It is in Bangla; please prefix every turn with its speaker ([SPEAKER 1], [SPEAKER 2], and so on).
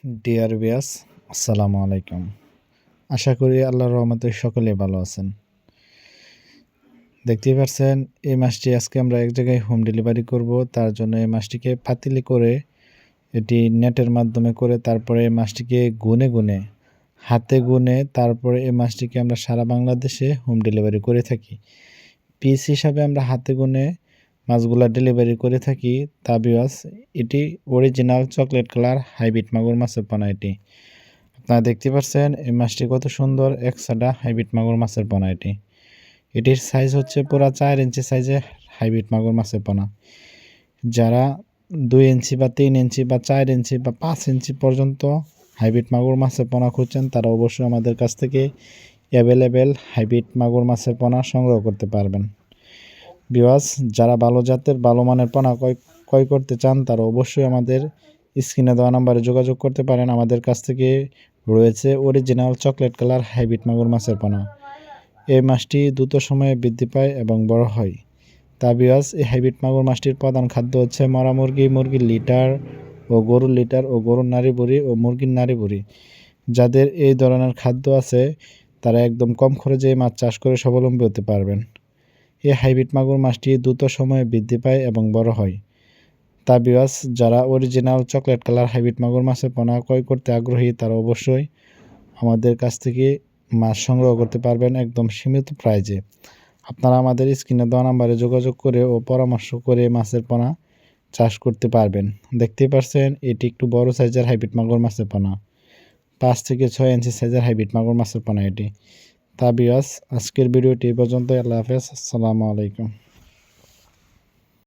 [SPEAKER 1] ডিয়ার ভিউয়ার্স, আসসালামু আলাইকুম। আশা করি আল্লাহর রহমতে সকলেই ভালো আছেন। দেখতেই পাচ্ছেন এই মাছটি আজকে আমরা এক জায়গায় হোম ডেলিভারি করব। তার জন্য এই মাছটিকে পাতিলি করে এটি নেটের মাধ্যমে করে তারপরে এই মাছটিকে গুনে হাতে গুনে তারপরে এই মাছটিকে আমরা সারা বাংলাদেশে হোম ডেলিভারি করে থাকি। পিস হিসাবে আমরা হাতে গুনে মাছগুলা ডেলিভারি করে থাকি। তা ভিউয়ার্স, এটি অরিজিনাল চকলেট কালার হাইব্রিড মাগুর মাছের পোনা। এটি আপনারা দেখতে পাচ্ছেন এই মাছটি কত সুন্দর একসাডা হাইব্রিড মাগুর মাছের পোনা। এটির সাইজ হচ্ছে পুরা 4 ইঞ্চি সাইজের হাইব্রিড মাগুর মাছের পোনা। যারা 2 ইঞ্চি বা 3 ইঞ্চি বা 4 ইঞ্চি বা 5 ইঞ্চি পর্যন্ত হাইব্রিড মাগুর মাছের পোনা খুঁজছেন, তারা অবশ্যই আমাদের কাছ থেকে অ্যাভেলেবেল হাইব্রিড মাগুর মাছের পোনা সংগ্রহ করতে পারবেন। ভিউয়ার্স, যারা ভালো জাতের ভালো মানের পোনা ক্রয় করতে চান তারা অবশ্যই আমাদের স্ক্রিনে দেওয়া নাম্বারে যোগাযোগ করতে পারেন। আমাদের কাছ থেকে রয়েছে অরিজিনাল চকলেট কালার হাইব্রিড মাগুর মাছের পোনা। এই মাছটি দ্রুত সময়ে বৃদ্ধি পায় এবং বড় হয়। তা ভিউয়ার্স, এই হাইব্রিড মাগুর মাছটির প্রধান খাদ্য হচ্ছে মরা মুরগি, মুরগির লিটার ও গরুর লিটার ও গরুর নাড়ি বুড়ি ও মুরগির নাড়ি বুড়ি। যাদের এই ধরনের খাদ্য আছে তারা একদম কম খরচে মাছ চাষ করে স্বাবলম্বী হতে পারবেন। এই হাইব্রিড মাগুর মাছটি দ্রুত সময়ে বৃদ্ধি পায় এবং বড় হয়। তা ভিউয়ার্স, যারা অরিজিনাল চকলেট কালার হাইব্রিড মাগুর মাছের পোনা ক্রয় করতে আগ্রহী তারা অবশ্যই আমাদের কাছ থেকে মাছ সংগ্রহ করতে পারবেন একদম সীমিত প্রাইজে। আপনারা আমাদের স্ক্রিনে দেওয়া নাম্বারে যোগাযোগ করে ও পরামর্শ করে মাছের পোনা চাষ করতে পারবেন। দেখতেই পাচ্ছেন এটি একটু বড় সাইজের হাইব্রিড মাগুর মাছের পোনা, 5 থেকে 6 ইঞ্চি সাইজের হাইব্রিড মাগুর মাছের পোনা এটি। তা ভিউয়ার্স, আজকের ভিডিওটি এই পর্যন্ত। আল্লাহ হাফেজ, আসসালামু আলাইকুম।